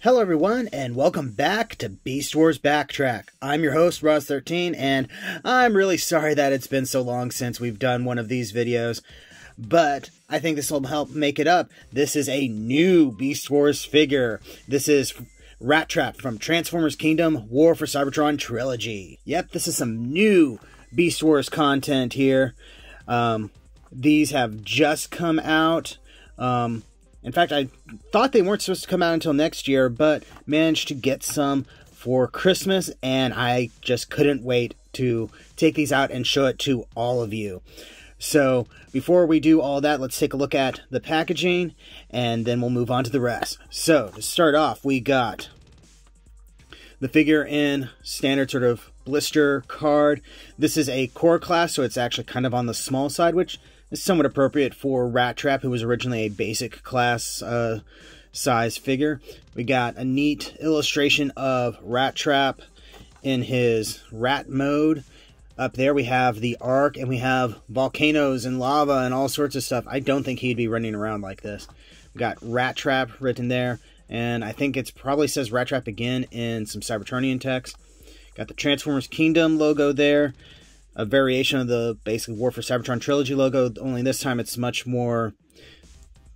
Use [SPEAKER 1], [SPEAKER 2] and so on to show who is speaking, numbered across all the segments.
[SPEAKER 1] Hello everyone, and welcome back to Beast Wars Backtrack. I'm your host, Roz13, and I'm really sorry that it's been so long since we've done one of these videos, but I think this will help make it up. This is a new Beast Wars figure. This is Rattrap from Transformers Kingdom War for Cybertron Trilogy. Yep, this is some new Beast Wars content here. These have just come out. In fact, I thought they weren't supposed to come out until next year, but managed to get some for Christmas, and I just couldn't wait to take these out and show it to all of you. So, before we do all that, let's take a look at the packaging, and then we'll move on to the rest. So, to start off, we got the figure in standard sort of blister card. This is a core class, so it's actually kind of on the small side, which is somewhat appropriate for Rattrap, who was originally a basic class size figure. We got a neat illustration of Rattrap in his rat mode. Up there we have the Ark, and we have volcanoes and lava and all sorts of stuff. I don't think he'd be running around like this. We got Rattrap written there, and I think it probably says Rattrap again in some Cybertronian text. Got the Transformers Kingdom logo there. A variation of the basically War for Cybertron Trilogy logo, only this time it's much more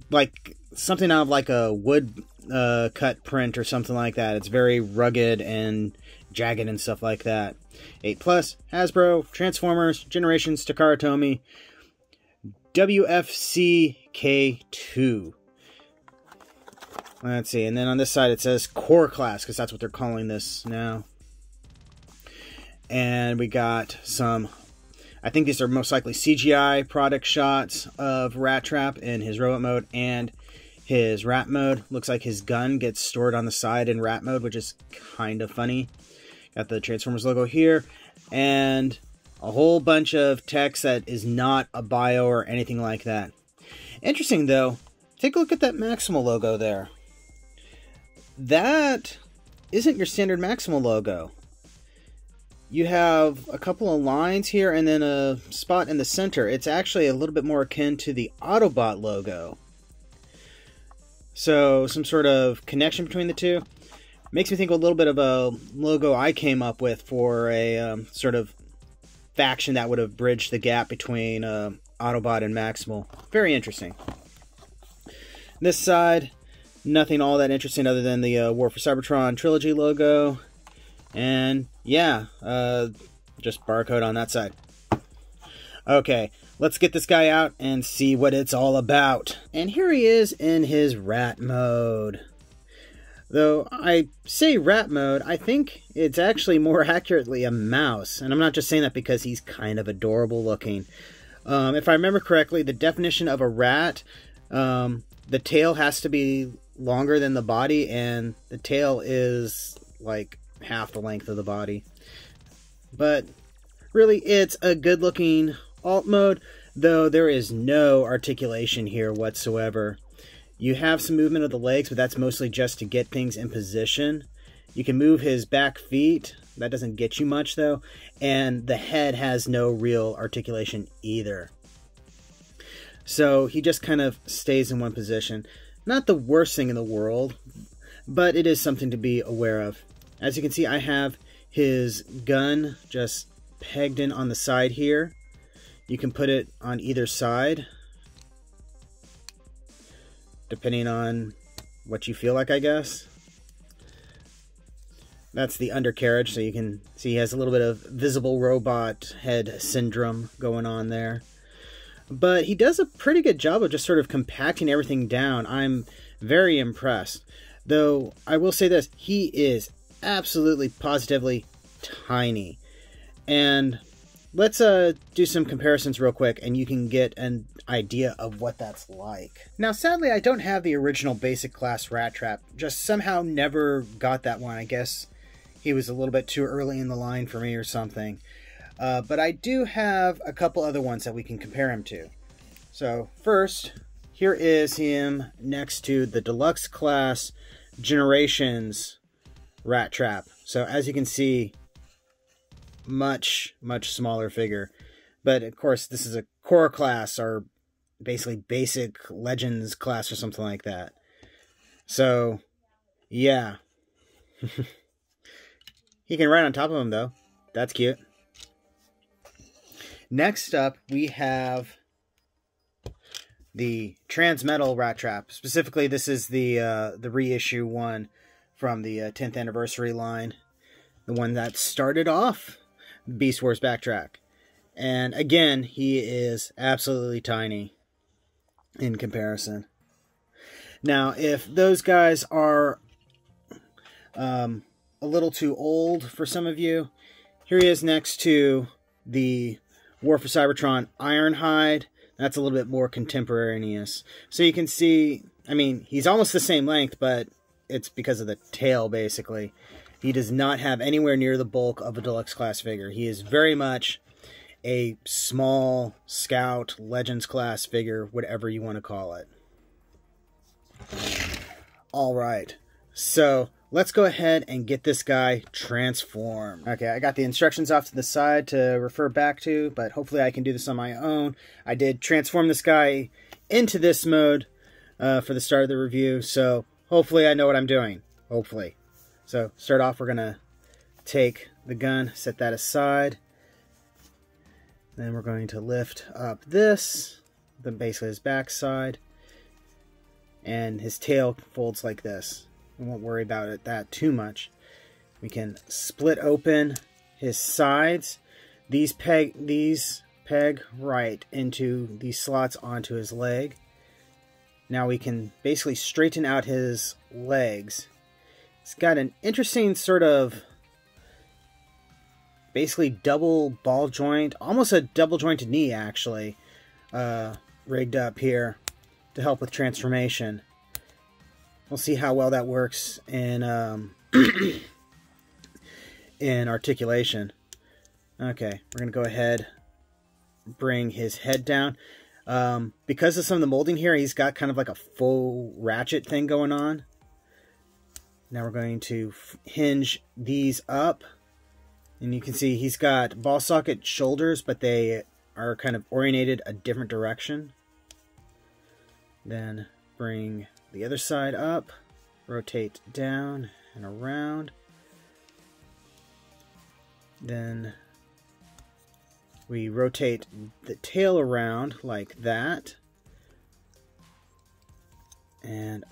[SPEAKER 1] like something out of like a wood cut print or something like that. It's very rugged and jagged and stuff like that. 8+, Hasbro, Transformers, Generations, Takara Tomy, WFC K2. Let's see, and then on this side it says Core Class, because that's what they're calling this now. And we got some, I think these are most likely CGI product shots of Rattrap in his robot mode and his rat mode. Looks like his gun gets stored on the side in rat mode, which is kind of funny. Got the Transformers logo here, and a whole bunch of text that is not a bio or anything like that. Interesting though, take a look at that Maximal logo there. That isn't your standard Maximal logo. You have a couple of lines here and then a spot in the center. It's actually a little bit more akin to the Autobot logo. So, some sort of connection between the two. Makes me think a little bit of a logo I came up with for a sort of faction that would have bridged the gap between Autobot and Maximal. Very interesting. This side, nothing all that interesting other than the War for Cybertron Trilogy logo. And yeah, just barcode on that side. Okay, let's get this guy out and see what it's all about. And here he is in his rat mode. Though I say rat mode, I think it's actually more accurately a mouse. And I'm not just saying that because he's kind of adorable looking. If I remember correctly, the definition of a rat, the tail has to be longer than the body, and the tail is like half the length of the body. But really, it's a good looking alt mode, though there is no articulation here whatsoever. You have some movement of the legs, but that's mostly just to get things in position. You can move his back feet. That doesn't get you much though. And the head has no real articulation either. So he just kind of stays in one position. Not the worst thing in the world, but it is something to be aware of. As you can see, I have his gun just pegged in on the side here. You can put it on either side, depending on what you feel like, I guess. That's the undercarriage, so you can see he has a little bit of visible robot head syndrome going on there. But he does a pretty good job of just sort of compacting everything down. I'm very impressed. Though, I will say this, he is absolutely positively tiny. And let's do some comparisons real quick, and you can get an idea of what that's like. Now, sadly, I don't have the original basic class Rattrap. Just somehow never got that one. I guess he was a little bit too early in the line for me or something. But I do have a couple other ones that we can compare him to. So, first, here is him next to the Deluxe class Generations Rattrap. So as you can see, much smaller figure. But of course, this is a core class, or basically basic Legends class or something like that. So Yeah. He can ride on top of him, though. That's cute. Next up, we have the Transmetal Rattrap. Specifically, this is the reissue one from the 10th anniversary line. The one that started off Beast Wars Backtrack. And again, he is absolutely tiny in comparison. Now, if those guys are a little too old for some of you, here he is next to the War for Cybertron Ironhide. That's a little bit more contemporaneous. So you can see, I mean, he's almost the same length, but it's because of the tail, basically. He does not have anywhere near the bulk of a deluxe class figure. He is very much a small Scout Legends class figure, whatever you want to call it. All right, so let's go ahead and get this guy transformed. Okay, I got the instructions off to the side to refer back to, but hopefully I can do this on my own. I did transform this guy into this mode for the start of the review, so hopefully I know what I'm doing. Hopefully. So, start off, we're going to take the gun, set that aside. Then we're going to lift up this, then basically his backside, and his tail folds like this. We won't worry about that too much. We can split open his sides. These peg right into these slots onto his leg. Now we can basically straighten out his legs. It's got an interesting sort of basically double ball joint, almost a double jointed knee actually, rigged up here to help with transformation. We'll see how well that works in in articulation. Okay, we're gonna go ahead, bring his head down. Because of some of the molding here, he's got kind of like a faux ratchet thing going on. Now we're going to hinge these up. And you can see he's got ball socket shoulders, but they are kind of oriented a different direction. Then bring the other side up, rotate down and around. Then we rotate the tail around like that. And,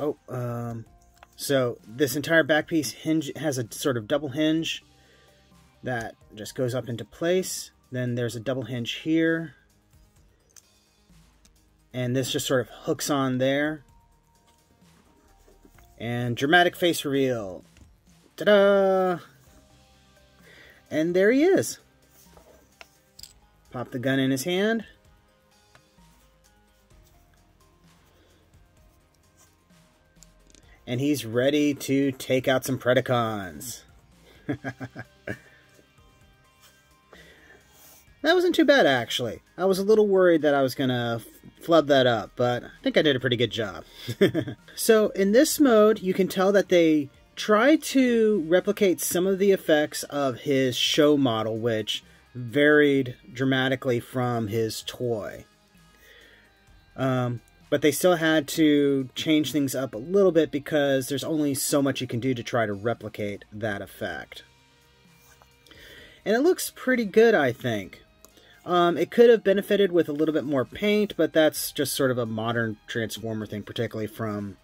[SPEAKER 1] so this entire back piece has a sort of double hinge that just goes up into place. Then there's a double hinge here. And this just sort of hooks on there. And dramatic face reveal. Ta-da! And there he is. Pop the gun in his hand. And he's ready to take out some Predacons. That wasn't too bad, actually. I was a little worried that I was going to flub that up, but I think I did a pretty good job. So, in this mode, you can tell that they try to replicate some of the effects of his show model, which varied dramatically from his toy. But they still had to change things up a little bit because there's only so much you can do to try to replicate that effect. And it looks pretty good, I think. It could have benefited with a little bit more paint, but that's just sort of a modern Transformer thing, particularly from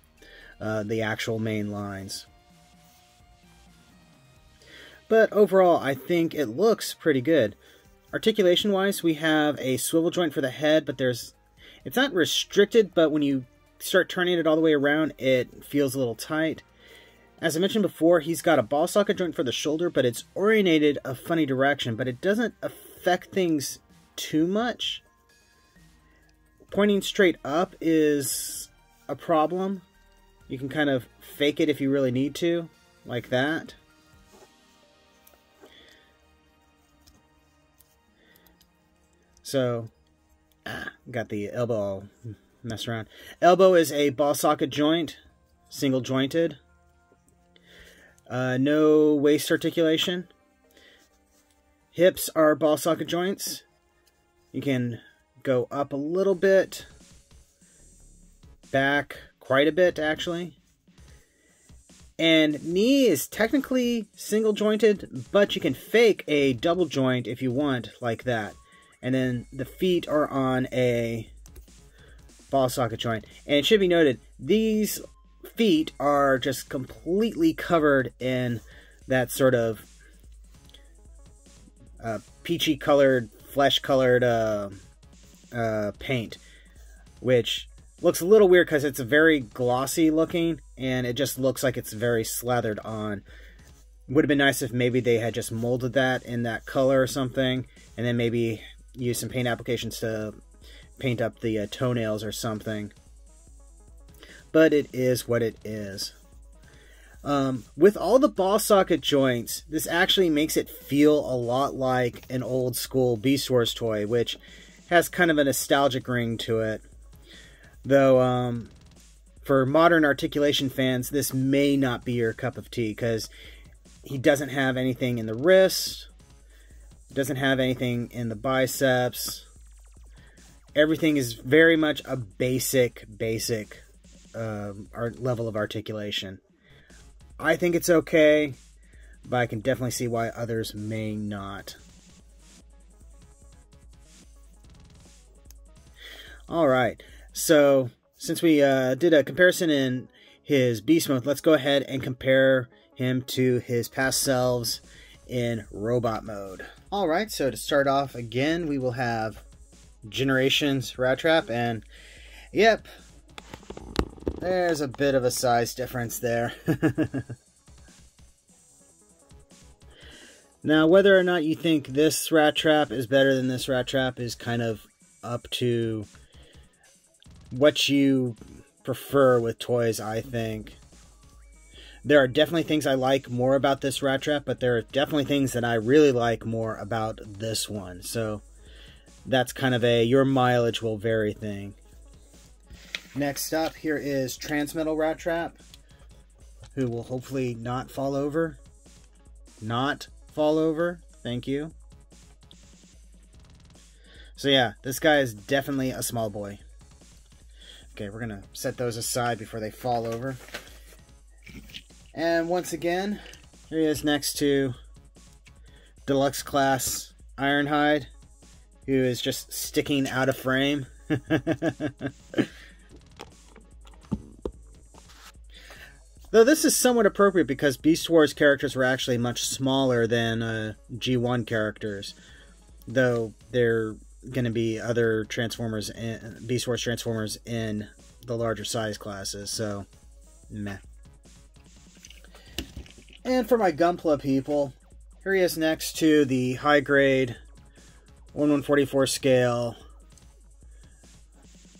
[SPEAKER 1] the actual main lines. But overall, I think it looks pretty good. Articulation-wise, we have a swivel joint for the head, but it's not restricted, but when you start turning it all the way around, it feels a little tight. As I mentioned before, he's got a ball socket joint for the shoulder, but it's orientated a funny direction, but it doesn't affect things too much. Pointing straight up is a problem. You can kind of fake it if you really need to, like that. So, got the elbow all messed around. Elbow is a ball socket joint, single jointed. No waist articulation. Hips are ball socket joints. You can go up a little bit, back quite a bit actually. And knee is technically single jointed, but you can fake a double joint if you want, like that. And then the feet are on a ball socket joint. And it should be noted, these feet are just completely covered in that sort of peachy colored, flesh colored paint, which looks a little weird because it's very glossy looking and it just looks like it's very slathered on. Would have been nice if maybe they had just molded that in that color or something, and then maybe use some paint applications to paint up the toenails or something. But it is what it is. With all the ball socket joints, this actually makes it feel a lot like an old school Beast Wars toy, which has kind of a nostalgic ring to it. Though, for modern articulation fans, this may not be your cup of tea, because he doesn't have anything in the wrist, doesn't have anything in the biceps. Everything is very much a basic level of articulation. I think it's okay, but I can definitely see why others may not. Alright, so since we did a comparison in his beast mode, let's go ahead and compare him to his past selves in robot mode. Alright, so to start off again, we will have Generations Rattrap, and yep, there's a bit of a size difference there. Now, whether or not you think this Rattrap is better than this Rattrap is kind of up to what you prefer with toys, I think. There are definitely things I like more about this Rattrap, but there are definitely things that I really like more about this one. So that's kind of a your mileage will vary thing. Next up, here is Transmetal Rattrap, who will hopefully not fall over. Not fall over. Thank you. So yeah, this guy is definitely a small boy. Okay, we're going to set those aside before they fall over. And once again, here he is next to Deluxe Class Ironhide, who is just sticking out of frame. Though this is somewhat appropriate because Beast Wars characters were actually much smaller than G1 characters. Though they're going to be other Transformers, Beast Wars Transformers in the larger size classes, so meh. And for my Gunpla people, here he is next to the high grade 1/144 scale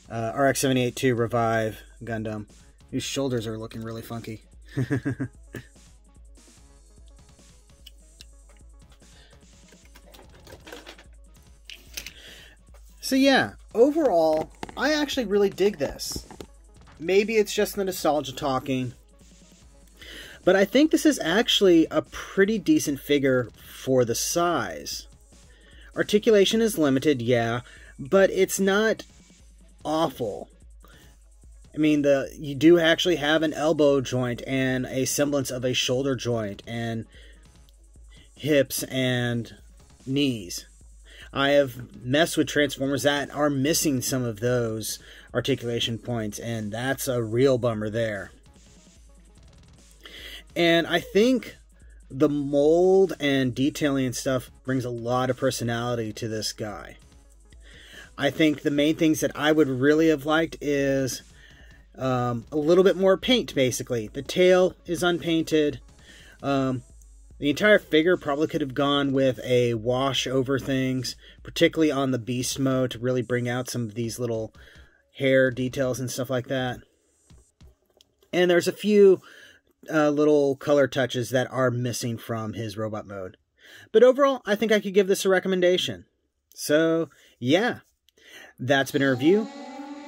[SPEAKER 1] RX-78-2 Revive Gundam, whose shoulders are looking really funky. So yeah, overall, I actually really dig this. Maybe it's just the nostalgia talking, but I think this is actually a pretty decent figure for the size. Articulation is limited, yeah, but it's not awful. I mean, you do actually have an elbow joint and a semblance of a shoulder joint and hips and knees. I have messed with Transformers that are missing some of those articulation points, and that's a real bummer there. And I think the mold and detailing and stuff brings a lot of personality to this guy. I think the main things that I would really have liked is a little bit more paint, basically. The tail is unpainted. The entire figure probably could have gone with a wash over things, particularly on the beast mode, to really bring out some of these little hair details and stuff like that. And there's a few little color touches that are missing from his robot mode. But overall, I think I could give this a recommendation. So, yeah, that's been a review.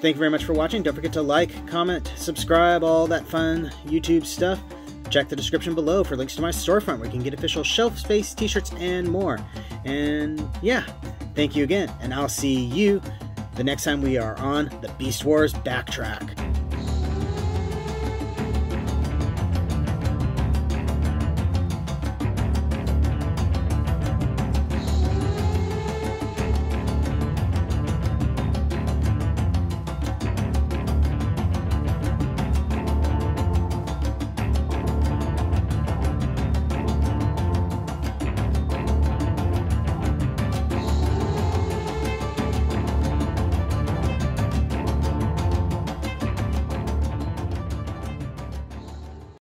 [SPEAKER 1] Thank you very much for watching. Don't forget to like, comment, subscribe, all that fun YouTube stuff. Check the description below for links to my storefront where you can get official shelf space, t-shirts, and more. And yeah, thank you again, and I'll see you the next time we are on the Beast Wars Backtrack.